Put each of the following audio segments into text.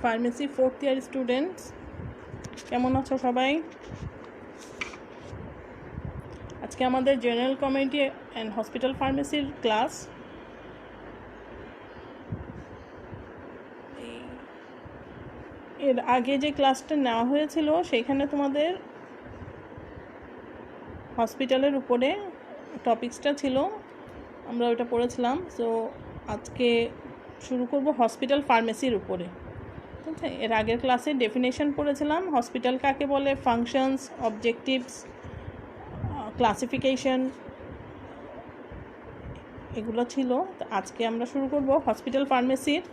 Pharmacy fourth year students, কেমন আছো সবাই? আজকে আমাদের জেনারেল কমিউনিটি অ্যান্ড হসপিটাল ফার্মেসির ক্লাস। এর আগে যে ক্লাসটা নেওয়া হয়েছিল সেইখানে তোমাদের হসপিটালের উপরে টপিক্সটা ছিল, আমরা ওটা পড়েছিলাম। সো আজকে শুরু করব হসপিটাল ফার্মেসির উপরে। ঠিক আছে, এর আগের ক্লাসে ডেফিনেশন পড়েছিলাম, হসপিটাল কাকে বলে, ফাংশনস, অবজেক্টিভস, ক্লাসিফিকেশন, এগুলো ছিল। তো আজকে আমরা শুরু করব হসপিটাল ফার্মেসির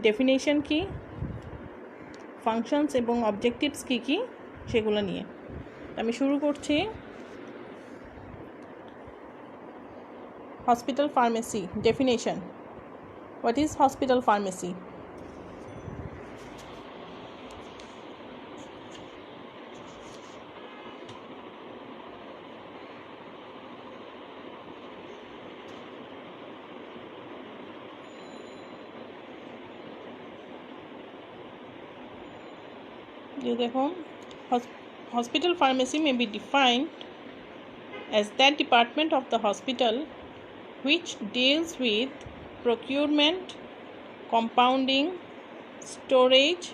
ডেফিনেশন কি, ফাংশনস এবং অবজেক্টিভস কী কী সেগুলো নিয়ে। আমি শুরু করছি। Hospital pharmacy definition. What is hospital pharmacy? Hospital pharmacy may be defined as that department of the hospital which deals with procurement, compounding, storage,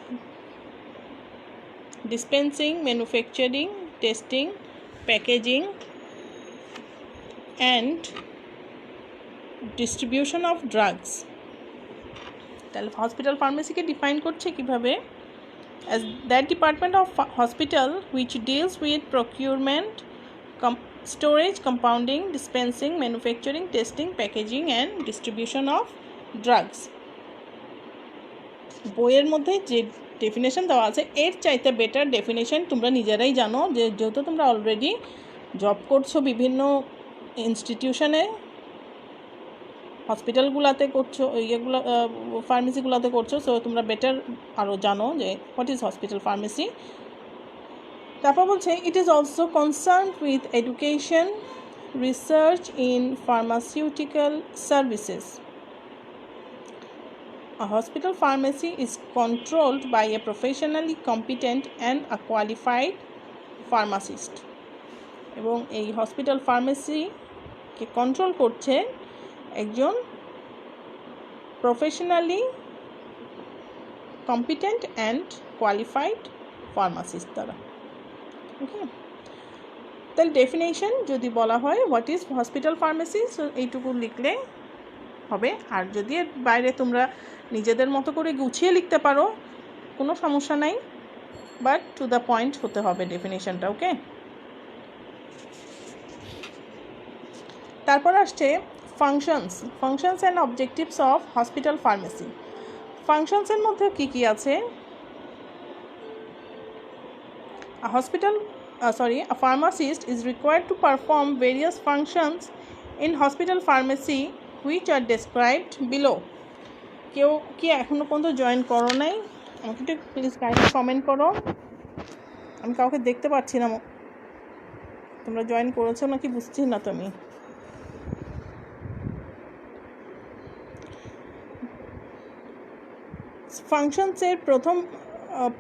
dispensing, manufacturing, testing, packaging and distribution of drugs. তাহলে hospital ফার্মেসিকে define করছে কিভাবে? as that department of hospital which deals with procurement, storage, compounding, dispensing, manufacturing, testing, packaging and distribution of drugs. বইয়ের মধ্যে যে definition দেওয়া আছে এর চাইতে বেটার ডেফিনেশন তোমরা নিজেরাই জানো, যেহেতু তোমরা অলরেডি জব করছো বিভিন্ন ইনস্টিটিউশনে, হসপিটালগুলোতে করছো, ইয়েগুলো ফার্মেসিগুলোতে করছো। সো তোমরা বেটার আরও জানো যে হোয়াট ইজ হসপিটাল ফার্মেসি। তারপর বলছে it is also concern with education, research in pharmaceutical services. A hospital pharmacy is controlled by a professionally competent and a qualified pharmacist. এবং এই হসপিটাল ফার্মেসিকে কন্ট্রোল করছে একজন professionally competent and qualified pharmacist দ্বারা। ওকে, তাহলে definition যদি বলা হয় what is hospital pharmacy, so এইটুকু লিখলে হবে। আর যদি এর বাইরে তোমরা নিজেদের মতো করে গুছিয়ে লিখতে পারো, কোনো সমস্যা নাই, বাট টু দ্য পয়েন্ট হতে হবে ডেফিনেশনটা। ওকে, তারপর আসছে functions and objectives of hospital pharmacy. ফাংশনসের মধ্যে কী কী আছে? A pharmacist is required to perform various functions in hospital pharmacy which are described below. কেউ কি এখনও পর্যন্ত জয়েন করো নাই? আমাকে একটু প্লিজ কাইন্ডলি কমেন্ট করো, আমি কাউকে দেখতে পাচ্ছি না। তোমরা জয়েন করেছো নাকি বুঝছি না। তুমি ফাংশনসের প্রথম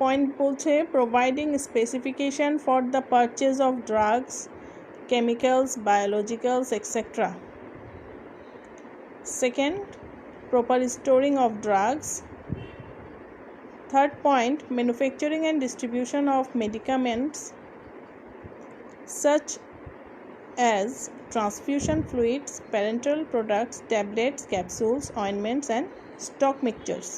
পয়েন্ট বলছে providing specification for the purchase of drugs, chemicals, biologicals etcetera. Second, proper storing of drugs. Third point, manufacturing and distribution of medicaments such as transfusion fluids, parenteral products, tablets, capsules, ointments and stock mixtures.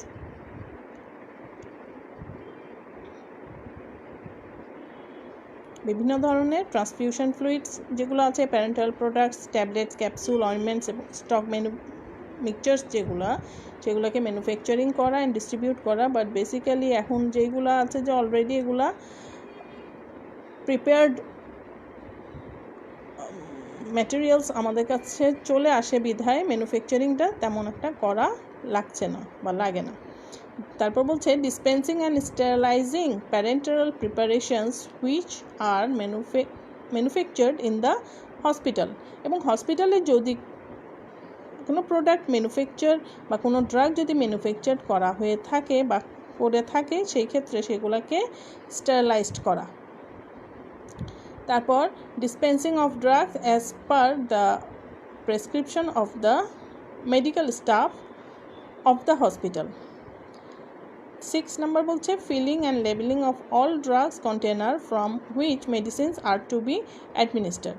বিভিন্ন ধরনের transfusion fluids যেগুলো আছে, parental products, tablets, capsule, অয়েন্টমেন্টস এবং stock মিক্সচার্স সেগুলোকে manufacturing করা and distribute করা। But basically এখন যেগুলো আছে যে অলরেডি এগুলা প্রিপেয়ার্ড ম্যাটেরিয়ালস আমাদের কাছে চলে আসে বিধায় ম্যানুফ্যাকচারিংটা তেমন একটা করা লাগছে না বা লাগে না। তারপর বলছে dispensing and sterilising parental preparations which are manufactured in the hospital. এবং হসপিটালে যদি কোনো প্রোডাক্ট ম্যানুফ্যাকচার বা কোনো ড্রাগ যদি ম্যানুফ্যাকচার করা হয়ে থাকে বা করে থাকে সেই ক্ষেত্রে সেগুলোকে স্টেরিলাইজড করা। তারপর dispensing of drugs as per the prescription of the medical staff of the hospital. 6 number বলছে filling and labeling of all drugs container from which medicines are to be administered.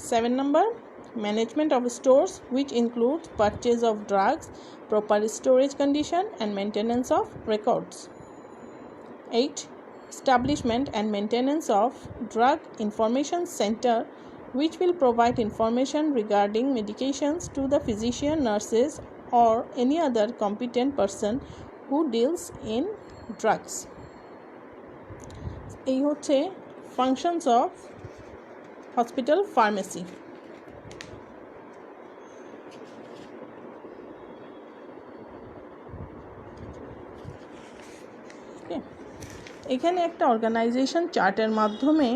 7 number management of stores which includes purchase of drugs, proper storage condition and maintenance of records. 8 establishment and maintenance of drug information center which will provide information regarding medications to the physician, nurses or any other competent person who deals in drugs. এই হচ্ছে functions of hospital pharmacy. এখানে একটা organisation চার্টের মাধ্যমে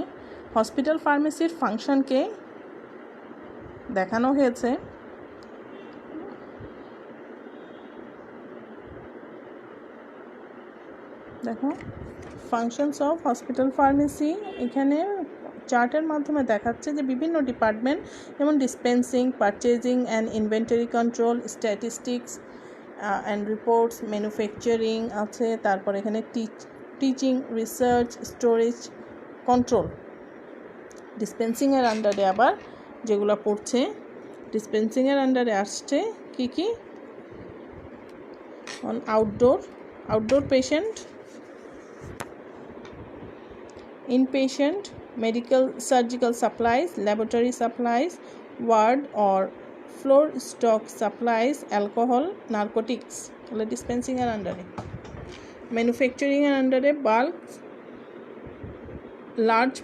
hospital ফার্মেসির ফাংশনকে দেখানো হয়েছে। দেখো ফাংশনস অফ হসপিটাল ফার্মেসি এখানে চার্টের মাধ্যমে দেখাচ্ছে যে বিভিন্ন ডিপার্টমেন্ট যেমন dispensing, purchasing and inventory control, statistics and reports, manufacturing আছে, তারপর এখানে টিচিং, রিসার্চ, স্টোরেজ, কন্ট্রোল। ডিসপেন্সিংয়ের আন্ডারে আবার যেগুলো পড়ছে, ডিসপেন্সিংয়ের আন্ডারে আসছে কি কি, on outdoor patient, inpatient, medical surgical supplies, laboratory supplies, ward or floor stock supplies, alcohol, narcotics, তাহলে dispensing এর আন্ডারে। manufacturing এর আন্ডারে bulk, large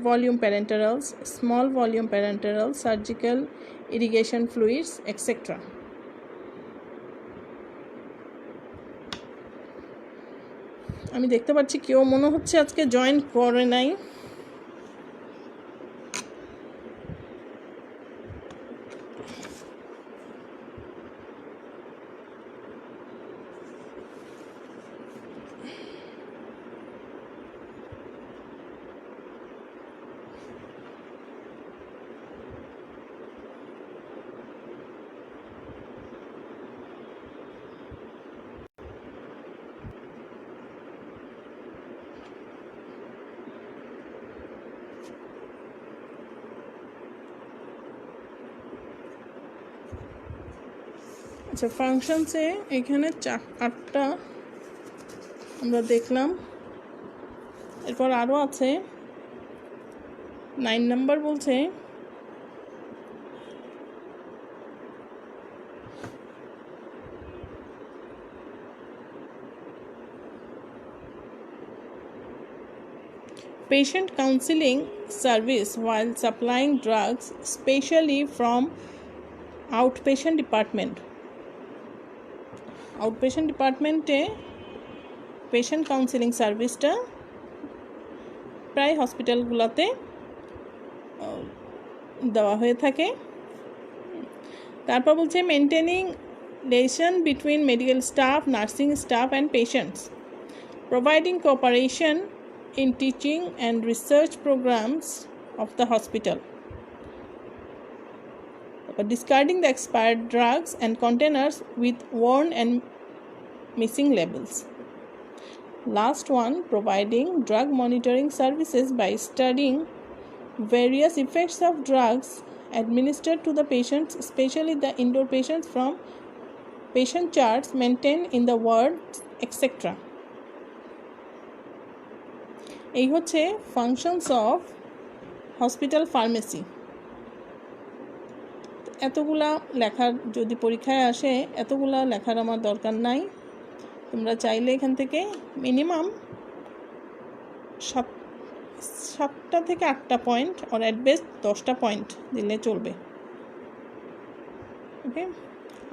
volume parenterals, small volume parenterals, surgical, irrigation fluids, etc. আমি দেখতে পাচ্ছি কেউ মনে হচ্ছে আজকে জয়েন করে নাই। আচ্ছা, ফাংশনসে এখানে 8টা আমরা দেখলাম, এরপর আরও আছে। 9 নাম্বার বলছে patient counseling service while supplying drugs, especially from outpatient department. Outpatient ডিপার্টমেন্টে পেশেন্ট কাউন্সেলিং সার্ভিসটা প্রায় হসপিটালগুলোতে দেওয়া হয়ে থাকে। তারপর বলছে maintaining relation between medical staff, nursing staff and patients, providing cooperation in teaching and research programs of the hospital, discarding the expired drugs and containers with worn and missing labels. Last one, providing drug monitoring services by studying various effects of drugs administered to the patients, especially the indoor patients, from patient charts maintained in the wards, etc. এই হচ্ছে functions of hospital pharmacy. এতগুলা লেখার যদি পরীক্ষায় আসে, এতগুলা লেখার আমার দরকার নাই। তোমরা চাইলে এখান থেকে মিনিমাম 7টা থেকে 8টা পয়েন্ট আর অ্যাট বেস্ট 10টা পয়েন্ট দিলে চলবে। ওকে,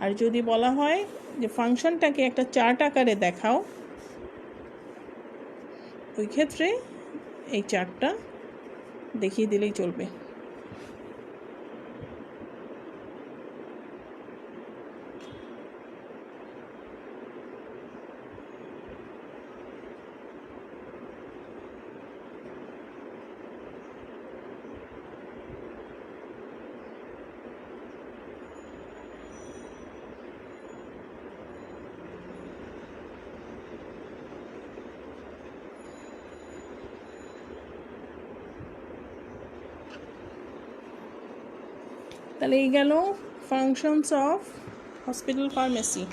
আর যদি বলা হয় যে ফাংশনটাকে একটা চার্ট আকারে দেখাও, ওই ক্ষেত্রে এই চার্টটা দেখিয়ে দিলেই চলবে। তাহলে এই গেল functions of hospital pharmacy.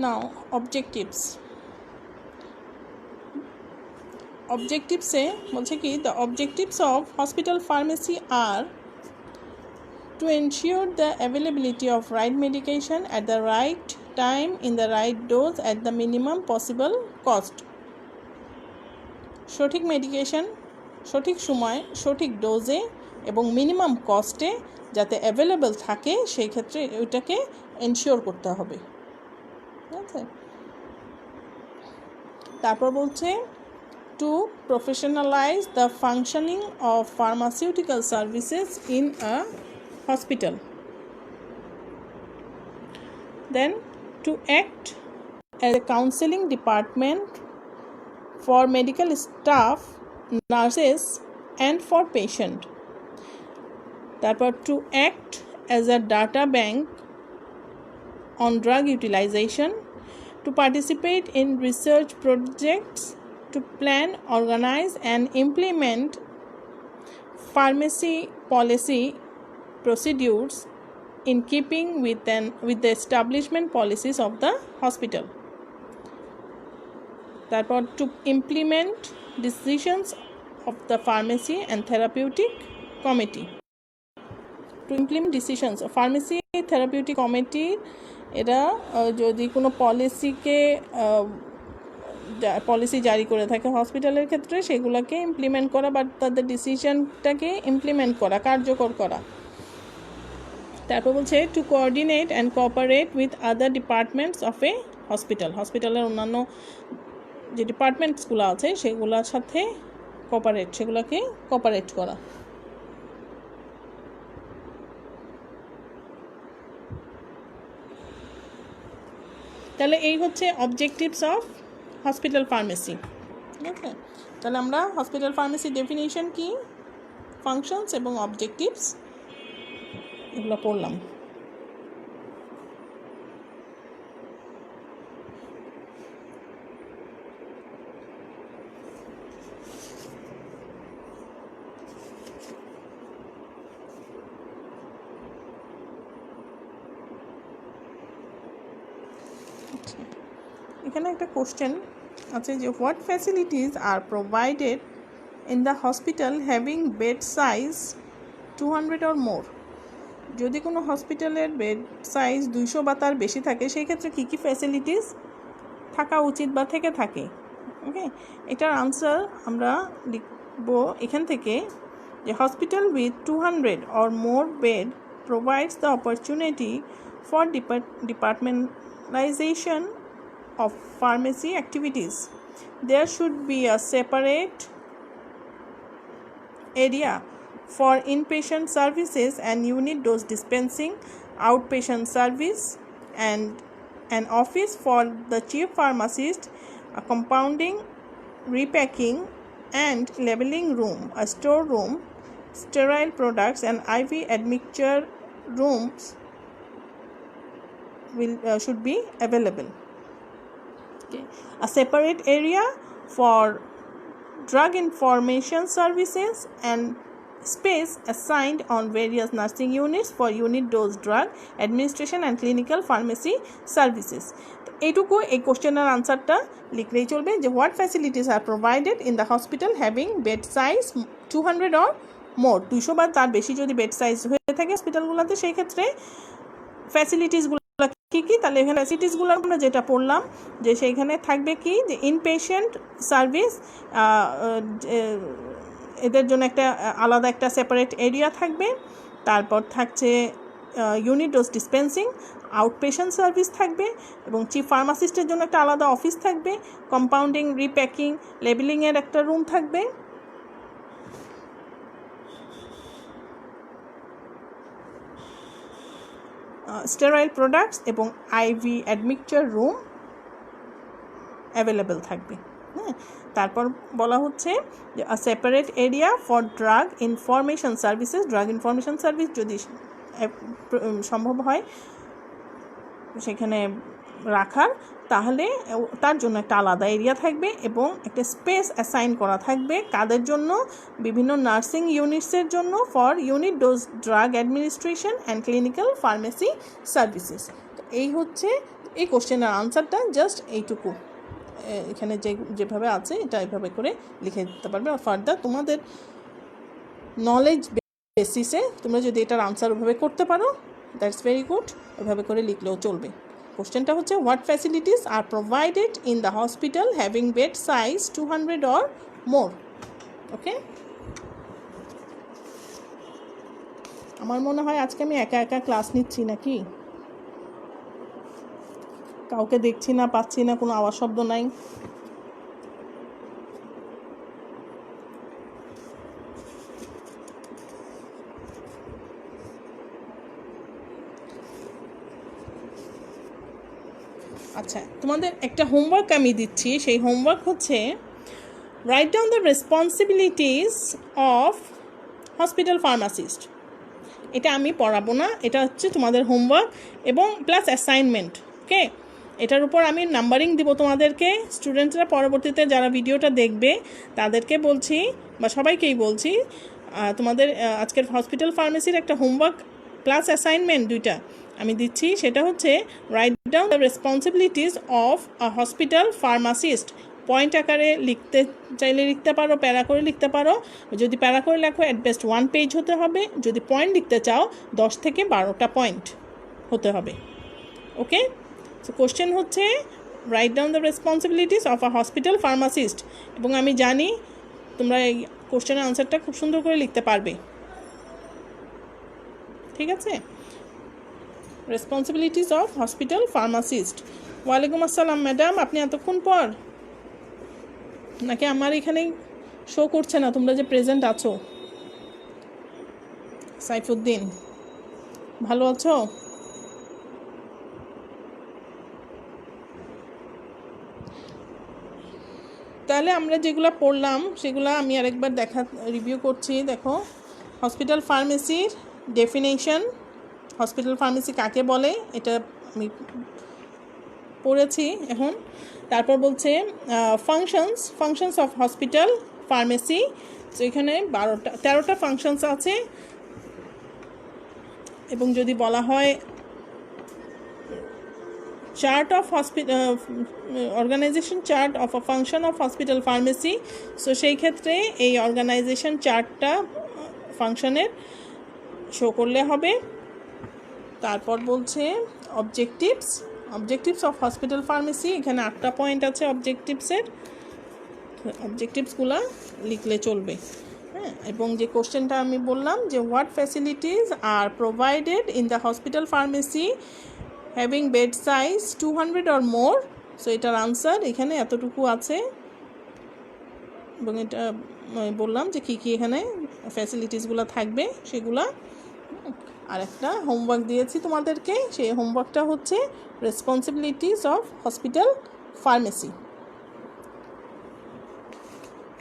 Now objectives এ বলছে কি the objectives of hospital pharmacy are to ensure the availability of right medication at the right time in the right dose at the minimum possible cost, সঠিক medication সঠিক সময় সঠিক ডোজে এবং minimum কস্টে যাতে available থাকে সেই ক্ষেত্রে ওইটাকে এনশিওর করতে হবে। ঠিক আছে, তারপর বলছে to professionalize the functioning of pharmaceutical services in a hospital, then to act as a counseling department for medical staff, nurses and for patient. তারপর to act as a data bank on drug utilization, to participate in research projects, to plan, organize and implement pharmacy policy procedures in keeping with the establishment policies of the hospital. তারপর to implement decisions of the pharmacy and therapeutic committee. To implement decisions of pharmacy therapeutic committee, এরা যদি কোনো policy জারি করে থাকে হসপিটালের ক্ষেত্রে সেগুলোকে ইমপ্লিমেন্ট করা বা তাদের ডিসিশনটাকে ইমপ্লিমেন্ট করা, কার্যকর করা। তারপর বলছে to coordinate and cooperate with other departments of a hospital, হসপিটালের অন্যান্য যে ডিপার্টমেন্টসগুলো আছে সেগুলোর সাথে সেগুলোকে কোঅপারেট করা। তাহলে এই হচ্ছে অবজেক্টিভস অফ হসপিটাল ফার্মেসি। ঠিক আছে, তাহলে আমরা হসপিটাল ফার্মেসি ডেফিনিশন কি, ফাংশনস এবং অবজেক্টিভস এগুলো পড়লাম। এখানে একটা কোশ্চেন আছে যে what facilities are provided in the hospital having bed size 200 or মোর। যদি কোনো হসপিটালের বেড সাইজ 200 বা তার বেশি থাকে সেই ক্ষেত্রে কী কী ফ্যাসিলিটিস থাকা উচিত বা থেকে থাকে। ওকে, এটার আনসার আমরা লিখব এখান থেকে যে hospital with 200 or more bed provides the opportunity for departmentalization of pharmacy activities. There should be a separate area for inpatient services and unit dose dispensing, outpatient service, and an office for the chief pharmacist, a compounding, repacking and labeling room, a store room, sterile products and IV admixture rooms should be available. A separate area for drug information services and space assigned on various nursing units for unit dose drug administration and clinical pharmacy services. এইটুকু এই কোশ্চেনের আনসারটা লিখলেই চলবে যে what facilities are provided in the hospital having bed size 200 or মোর, 200 বা তার বেশি যদি বেড সাইজ হয়ে থাকে হসপিটালগুলোতে সেই ক্ষেত্রে ফ্যাসিলিটিসগুলো কী কী। তাহলে এখানে ফ্যাসিলিটিসগুলো আমরা যেটা পড়লাম যে সেইখানে থাকবে কি যে ইনপেশেন্ট সার্ভিস, এদের জন্য একটা আলাদা একটা সেপারেট এরিয়া থাকবে। তারপর থাকছে unit dose dispensing, outpatient service থাকবে এবং চিফ ফার্মাসিস্টের জন্য একটা আলাদা অফিস থাকবে, কম্পাউন্ডিং, রিপ্যাকিং, লেবেলিংয়ের একটা রুম থাকবে। স্টেরাইল প্রোডাক্টস এবং আইভি অ্যাডমিক্সচার রুম অ্যাভেলেবেল থাকবে। হ্যাঁ, তারপর বলা হচ্ছে যে separate area for drug information services, drug information service যদি সম্ভব হয় সেখানে রাখার, তাহলে তার জন্য একটা আলাদা এরিয়া থাকবে এবং একটা স্পেস অ্যাসাইন করা থাকবে কাদের জন্য, বিভিন্ন নার্সিং ইউনিটসের জন্য, for unit dose drug administration and clinical pharmacy services. এই হচ্ছে এই কোশ্চেনের আনসারটা, জাস্ট এইটুকু এখানে যেভাবে আছে এটা এইভাবে করে লিখে দিতে পারবে। আর ফার্দার তোমাদের নলেজ বেসিসে তোমরা যদি এটার আনসার ওভাবে করতে পারো, দ্যাটস ভেরি গুড, ওইভাবে করে লিখলেও চলবে। কোশ্চেনটা হচ্ছে what facilities are provided in the hospital having bed size 200 or more. Okay, আমার মনে হয় আজকে আমি একা একা ক্লাস নিচ্ছি নাকি, কাউকে দেখছি না, পাচ্ছি না, কোনো আওয়াজ শব্দ নাই। আচ্ছা, তোমাদের একটা হোমওয়ার্ক আমি দিচ্ছি, সেই হোমওয়ার্ক হচ্ছে write down the responsibilities of hospital pharmacist. এটা আমি পড়াবো না, এটা হচ্ছে তোমাদের হোমওয়ার্ক এবং প্লাস অ্যাসাইনমেন্ট। ওকে, এটার উপর আমি নাম্বারিং দিব তোমাদেরকে। স্টুডেন্টরা পরবর্তীতে যারা ভিডিওটা দেখবে তাদেরকে বলছি বা সবাইকেই বলছি, তোমাদের আজকের হসপিটাল ফার্মেসির একটা হোমওয়ার্ক প্লাস অ্যাসাইনমেন্ট দুইটা আমি দিচ্ছি। সেটা হচ্ছে write down the responsibilities of a hospital pharmacist. Point আকারে লিখতে চাইলে লিখতে পারো, প্যারা করে লিখতে পারো। যদি প্যারা করে লেখো অ্যাট বেস্ট 1 পেজ হতে হবে, যদি পয়েন্ট লিখতে চাও 10 থেকে 12টা পয়েন্ট হতে হবে। ওকে, সো কোশ্চেন হচ্ছে write down the responsibilities of a hospital pharmacist, এবং আমি জানি তোমরা এই কোশ্চেনের আনসারটা খুব সুন্দর করে লিখতে পারবে। ঠিক আছে, রেসপন্সিবিলিটিস অফ হসপিটাল ফার্মাসিস্ট। ওয়ালাইকুম আসসালাম ম্যাডাম, আপনি এতক্ষণ পর, নাকি আমার এখানেই শো করছে না তোমরা যে প্রেজেন্ট আছো? সাইফুদ্দিন, ভালো আছো? তাহলে আমরা যেগুলো পড়লাম সেগুলো আমি আরেকবার রিভিউ করছি। দেখো, হসপিটাল ফার্মেসির ডেফিনেশন, হসপিটাল ফার্মেসি কাকে বলে এটা আমি পড়েছি এখন। তারপর বলছে ফাংশনস অফ হসপিটাল ফার্মেসি। তো এখানে 13টা ফাংশনস আছে, এবং যদি বলা হয় chart of organisation chart of a function of hospital pharmacy, so সেই ক্ষেত্রে এই অর্গানাইজেশন চার্টটা ফাংশনের শো করলে হবে। তারপর বলছে অবজেক্টিভস অফ হসপিটাল ফার্মেসি। এখানে 8টা পয়েন্ট আছে অবজেক্টিভসের, অবজেক্টিভসগুলো লিখলে চলবে। হ্যাঁ, এবং যে কোশ্চেনটা আমি বললাম যে what facilities are provided in the hospital pharmacy having bed size 200 or more, so এটার আনসার এখানে এতটুকু আছে। এবং এটা বললাম যে কী কী এখানে ফ্যাসিলিটিসগুলো থাকবে সেগুলা। আর একটা হোমওয়ার্ক দিয়েছি তোমাদেরকে, সেই হোমওয়ার্কটা হচ্ছে রেসপন্সিবিলিটিস অফ হসপিটাল ফার্মেসি।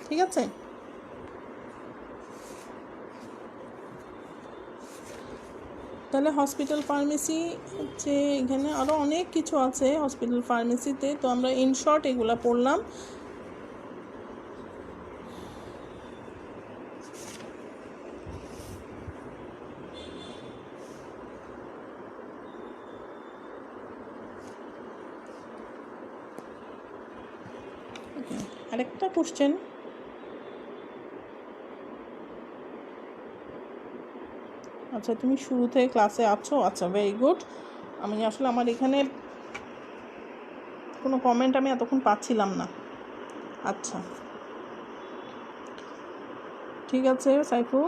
ঠিক আছে, তাহলে হসপিটাল ফার্মেসি হচ্ছে, এখানে আরও অনেক কিছু আছে হসপিটাল ফার্মেসিতে, তো আমরা ইন শর্ট এগুলো পড়লাম। আরেকটা কোশ্চেন, আচ্ছা তুমি শুরু থেকে ক্লাসে আছো, আচ্ছা ভেরি গুড। আমি আসলে আমার এখানে কোনো কমেন্ট আমি এতক্ষণ পাচ্ছিলাম না। আচ্ছা ঠিক আছে সাইফু,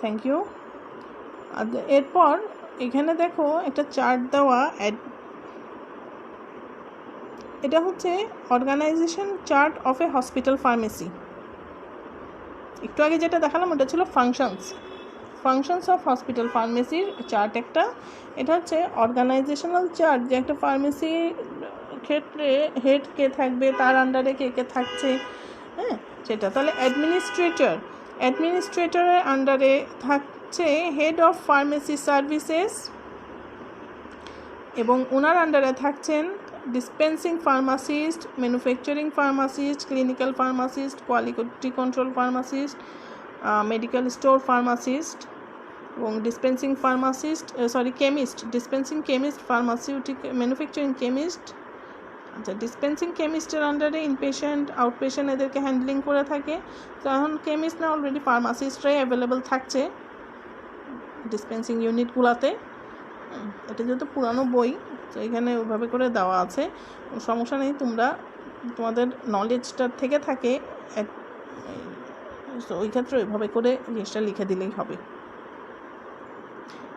থ্যাংক ইউ। আর এরপর এখানে দেখো একটা চার্ট দেওয়া, এটা হচ্ছে organisation chart of a hospital pharmacy. একটু আগে যেটা দেখালাম ওটা ছিল ফাংশনস অফ হসপিটাল ফার্মেসির চার্ট একটা। এটা হচ্ছে অর্গানাইজেশনাল চার্ট, যে একটা ফার্মেসির ক্ষেত্রে হেড কে থাকবে, তার আন্ডারে কে কে থাকছে, হ্যাঁ সেটা। তাহলে অ্যাডমিনিস্ট্রেটরের আন্ডারে থাকছে হেড অফ ফার্মেসি সার্ভিসেস, এবং ওনার আন্ডারে থাকছেন dispensing pharmacist, manufacturing pharmacist, clinical pharmacist, quality control pharmacist, medical store pharmacist এবং dispensing pharmacist chemist, dispensing chemist, pharmaceutic manufacturing chemist. আচ্ছা, ডিসপেন্সিং কেমিস্টের আন্ডারে ইনপেশেন্ট আউটপেশেন্ট এদেরকে হ্যান্ডলিং করে থাকে। তো এখন কেমিস্ট না অলরেডি ফার্মাসিস্টরাই অ্যাভেলেবল থাকছে ডিসপেন্সিং ইউনিটগুলোতে। এটা যেহেতু পুরানো বই, তো এখানে ওইভাবে করে দেওয়া আছে, সমস্যা নেই, তোমরা তোমাদের নলেজটা থেকে থাকে ওই ক্ষেত্রে ওইভাবে করে জিনিসটা লিখে দিলেই হবে।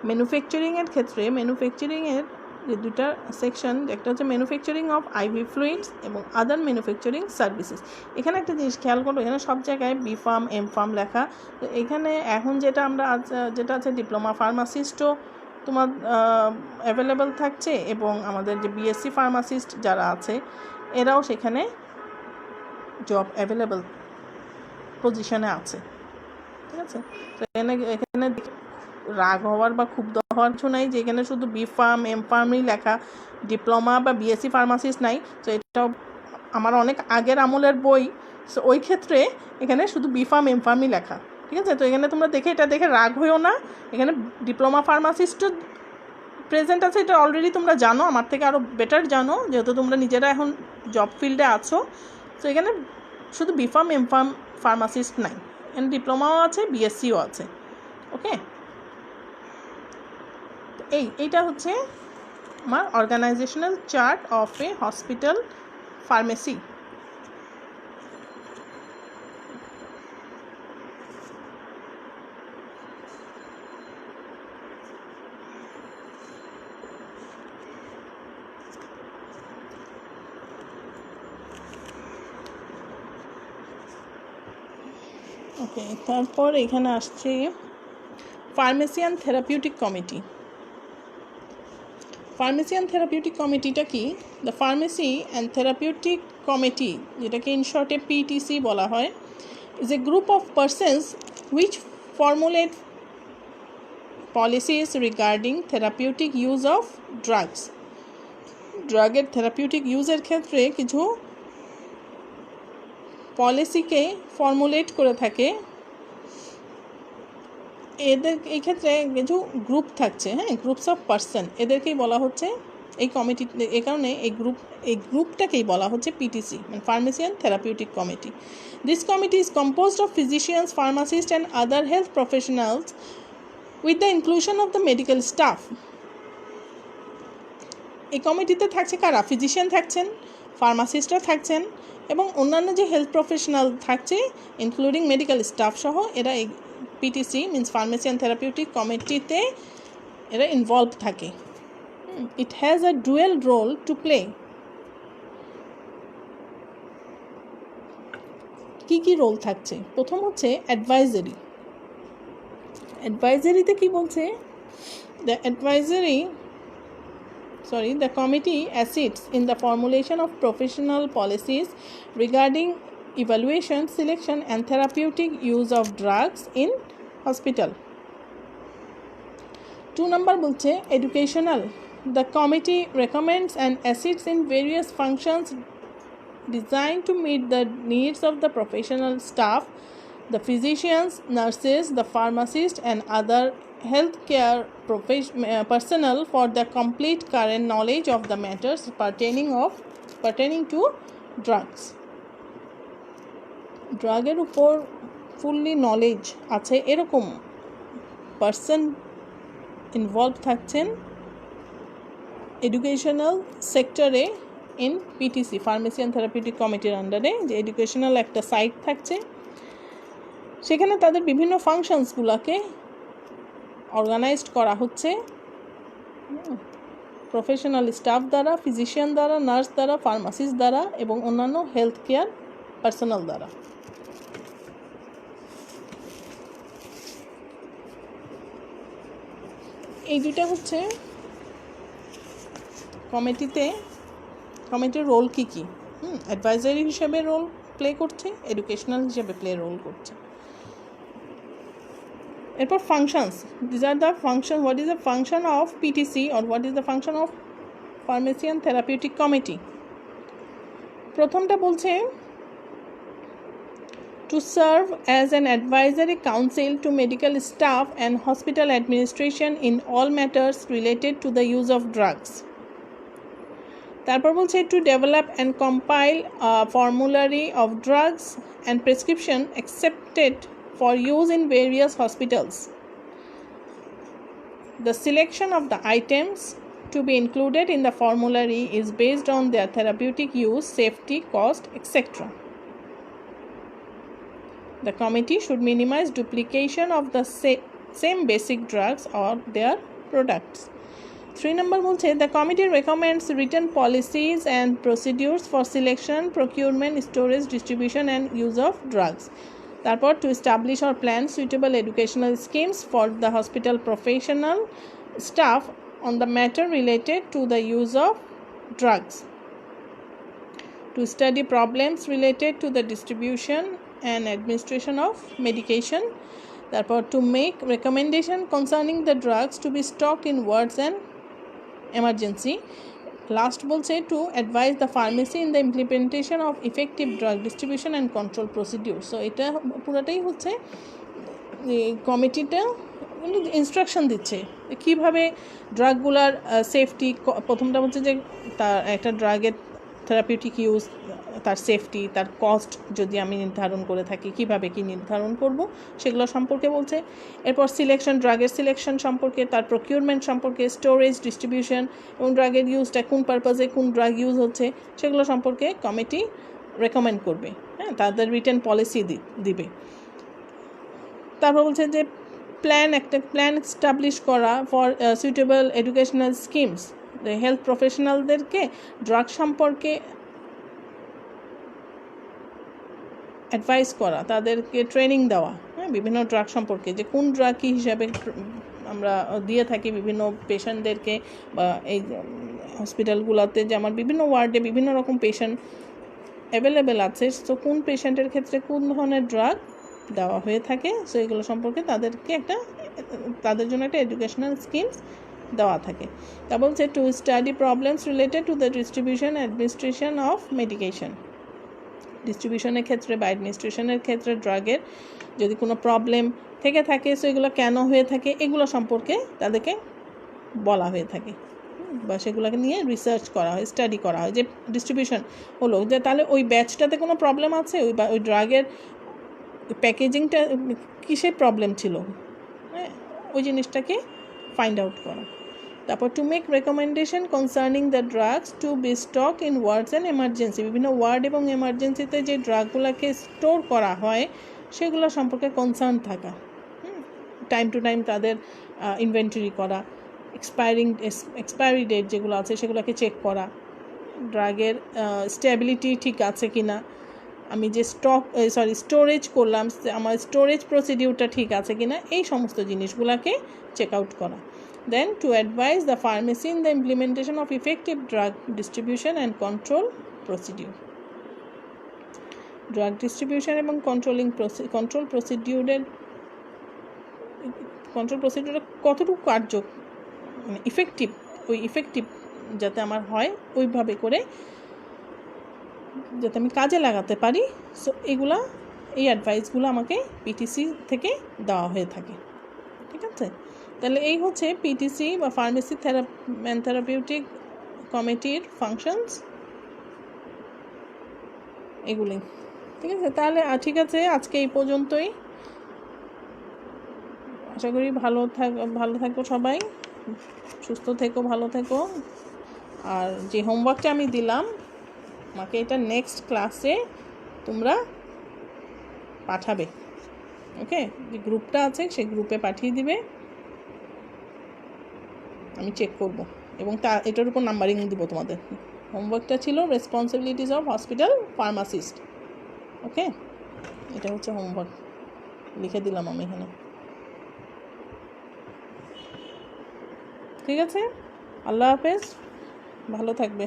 ম্যানুফ্যাকচারিংয়ের ক্ষেত্রে ম্যানুফ্যাকচারিংয়ের যে দুটা সেকশন, একটা হচ্ছে ম্যানুফ্যাকচারিং অফ আইভি ফ্লুইডস এবং আদার ম্যানুফ্যাকচারিং সার্ভিসেস। এখানে একটা জিনিস খেয়াল করো, এখানে সব জায়গায় বি ফার্ম এম ফার্ম লেখা। তো এখানে এখন যেটা আমরা যেটা আছে ডিপ্লোমা ফার্মাসিস্টও তোমার অ্যাভেলেবেল থাকছে এবং আমাদের যে বিএসসি ফার্মাসিস্ট যারা আছে এরাও সেখানে জব অ্যাভেলেবেল পজিশনে আছে। ঠিক আছে, তো এখানে রাগ হওয়ার বা ক্ষুব্ধ হওয়ার কিছু নাই যে এখানে শুধু বি ফার্ম এম ফার্মই লেখা, ডিপ্লোমা বা বিএসসি ফার্মাসিস্ট নাই। তো এটাও আমার অনেক আগের আমলের বই, সো ওই ক্ষেত্রে এখানে শুধু বি ফার্ম এম ফার্মই লেখা। ঠিক আছে, তো এখানে তোমরা এটা দেখে রাগ হইও না, এখানে ডিপ্লোমা ফার্মাসিস্টও প্রেজেন্ট আছে, এটা অলরেডি তোমরা জানো, আমার থেকে আরও বেটার জানো যেহেতু তোমরা নিজেরা এখন জব ফিল্ডে আছো। তো এখানে শুধু B pharm M pharm pharmacist নাই, এখানে ডিপ্লোমাও আছে, বিএসসিও আছে। ওকে, এইটা হচ্ছে আমার organizational chart of a hospital pharmacy. Okay, তারপর এখানে আসছে pharmacy and therapeutic committee. Pharmacy and therapeutic কমিটিটা কি? The pharmacy and therapeutic committee, যেটাকে ইন শর্টে পিটিসি বলা হয়, is a group of persons which formulate policies regarding therapeutic use of drugs. ড্রাগের থেরাপিউটিক ইউজের ক্ষেত্রে কিছু পলিসিকে ফর্মুলেট করে থাকে। এই ক্ষেত্রে কিছু গ্রুপ থাকছে, হ্যাঁ, গ্রুপস অফ পার্সন, এদেরকেই বলা হচ্ছে এই কমিটি। এই কারণে এই গ্রুপটাকেই বলা হচ্ছে পিটিসি, মানে pharmacy and therapeutic committee. This committee is composed of physicians, pharmacist and other health professionals with the inclusion of the medical staff. এই কমিটিতে থাকছে কারা? ফিজিশিয়ান থাকছেন, ফার্মাসিস্টরা থাকছেন এবং অন্যান্য যে হেলথ প্রফেশনাল থাকছে ইনক্লুডিং মেডিকেল স্টাফ সহ, এরা এই PTC means pharmacy and therapeutic কমিটিতে এরা ইনভলভ থাকে। It has a dual role to play. কি রোল থাকছে? প্রথম হচ্ছে অ্যাডভাইজারি। অ্যাডভাইজারিতে কি বলছে? The committee assists in the formulation of professional policies regarding evaluation, selection and therapeutic use of drugs in hospital. 2 number বলছে educational. The committee recommends and assists in various functions designed to meet the needs of the professional staff, the physicians, nurses, the pharmacists and other healthcare personnel for the complete current knowledge of the matters pertaining to drugs. ড্রাগের উপর fully knowledge আছে এরকম person involve থাকছেন educational সেক্টরে in PTC, pharmacy and therapeutic কমিটির আন্ডারে। যে educational একটা সাইট থাকছে, সেখানে তাদের বিভিন্ন ফাংশনসগুলোকে অর্গানাইজড করা হচ্ছে প্রফেশনাল স্টাফ দ্বারা, ফিজিশিয়ান দ্বারা, নার্স দ্বারা, ফার্মাসিস্ট দ্বারা এবং অন্যান্য হেলথ কেয়ার পার্সোনাল দ্বারা। এই দুইটা হচ্ছে কমিটির রোল কি অ্যাডভাইজারি হিসেবে রোল প্লে করছে, এডুকেশনাল হিসেবে রোল করছে। এরপর functions, this are the function, what is the function of PTC or what is the function of pharmacy and therapeutic committee. প্রথমটা বলছে to serve as an advisory council to medical staff and hospital administration in all matters related to the use of drugs. তারপর বলছে to develop and compile a formulary of drugs and prescription accepted for use in various hospitals. The selection of the items to be included in the formulary is based on their therapeutic use, safety, cost, etc. The committee should minimize duplication of the same basic drugs or their products. 3 number বলছে the committee recommends written policies and procedures for selection, procurement, storage, distribution and use of drugs. তারপর to establish or plan suitable educational schemes for the hospital professional staff on the matter related to the use of drugs. To study problems related to the distribution and administration of medication. Therefore, to make recommendation concerning the drugs to be stocked in wards and emergency. Last বলছে to advise the pharmacy in the implementation of effective drug distribution and control procedure. So এটা পুরোটাই হচ্ছে কমিটিটা instruction দিচ্ছে কিভাবে ড্রাগগুলার safety. প্রথমটা বলছে যে তার একটা ড্রাগের থেরাপিউটিক ইউজ, তার সেফটি, তার কস্ট যদি আমি নির্ধারণ করে থাকি কিভাবে কি নির্ধারণ করব সেগুলো সম্পর্কে বলছে। এরপর সিলেকশন, ড্রাগের সিলেকশন সম্পর্কে, তার প্রকিউরমেন্ট সম্পর্কে, স্টোরেজ, ডিস্ট্রিবিউশন এবং ড্রাগের ইউজটা কোন পারপাজে কোন ড্রাগ ইউজ হচ্ছে সেগুলো সম্পর্কে কমিটি রেকমেন্ড করবে, হ্যাঁ, তাদের রিটেন পলিসি দিবে। তারপর বলছে যে একটা প্ল্যান এস্টাবলিশ করা for suitable educational schemes, health প্রফেশনালদেরকে ড্রাগ সম্পর্কে অ্যাডভাইস করা, তাদেরকে ট্রেনিং দেওয়া, হ্যাঁ, বিভিন্ন ড্রাগ সম্পর্কে যে কোন ড্রাগ কী হিসাবে আমরা দিয়ে থাকি বিভিন্ন পেশেন্টদেরকে, বা এই হসপিটালগুলোতে যে আমার বিভিন্ন ওয়ার্ডে বিভিন্ন রকম পেশেন্ট অ্যাভেলেবেল আছে, তো কোন পেশেন্টের ক্ষেত্রে কোন ধরনের ড্রাগ দেওয়া হয়ে থাকে, সো এগুলো সম্পর্কে তাদের জন্য একটা এডুকেশনাল স্কিমস দেওয়া থাকে। তা বলছে to study problems related to the distribution administration of medication. ডিস্ট্রিবিউশনের ক্ষেত্রে বা অ্যাডমিনিস্ট্রেশনের ক্ষেত্রে ড্রাগের যদি কোনো প্রবলেম থেকে থাকে, সো এগুলো কেন হয়ে থাকে এগুলো সম্পর্কে তাদেরকে বলা হয়ে থাকে, বা সেগুলোকে নিয়ে রিসার্চ করা হয়, স্টাডি করা হয় যে ডিস্ট্রিবিউশন হলো যে তাহলে ওই ব্যাচটাতে কোনো প্রবলেম আছে, ওই ড্রাগের প্যাকেজিংটা কিসের প্রবলেম ছিল, হ্যাঁ, ওই জিনিসটাকে ফাইন্ড আউট করা। তারপর to make recommendation concerning the drugs to be stock in wards and emergency, বিভিন্ন ওয়ার্ড এবং এমার্জেন্সিতে যে ড্রাগগুলোকে স্টোর করা হয় সেগুলো সম্পর্কে কনসার্ন থাকা, টাইম টু টাইম তাদের ইনভেন্টরি করা, এক্সপায়ারি ডেট যেগুলো আছে সেগুলোকে চেক করা, ড্রাগের স্টেবিলিটি ঠিক আছে কি না, আমি যে স্টোরেজ করলাম আমার স্টোরেজ প্রসিডিউরটা ঠিক আছে কি না, এই সমস্ত জিনিসগুলোকে চেক আউট করা। Then to advise the pharmacy in the implementation of effective drug distribution and control procedure. Drug distribution এবং কন্ট্রোল প্রসিডিউরের কতটুকু মানে ইফেক্টিভ যাতে আমার হয় ওইভাবে করে যাতে আমি কাজে লাগাতে পারি, সো এই অ্যাডভাইসগুলো আমাকে পিটিসি থেকে দেওয়া হয়ে থাকে। ঠিক আছে, তাহলে এই হচ্ছে পিটিসি বা ফার্মেসি অ্যান্ড থেরাপিউটিক কমিটির ফাংশনস এগুলি। ঠিক আছে, তাহলে ঠিক আছে, আজকে এই পর্যন্তই। আশা করি ভালো থাকো সবাই, সুস্থ থেকো, ভালো থেকো। আর যে হোমওয়ার্কটা আমি দিলাম আমাকে এটা নেক্সট ক্লাসে তোমরা পাঠাবে, ওকে? যে গ্রুপটা আছে সেই গ্রুপে পাঠিয়ে দিবে, আমি চেক করব এবং এটার উপর নাম্বারিং দিব তোমাদের। হোমওয়ার্কটা ছিল রেসপন্সিবিলিটিস অফ হসপিটাল ফার্মাসিস্ট, ওকে? এটা হচ্ছে হোমওয়ার্ক, লিখে দিলাম আমি এখানে। ঠিক আছে, আল্লাহ হাফেজ, ভালো থাকবে।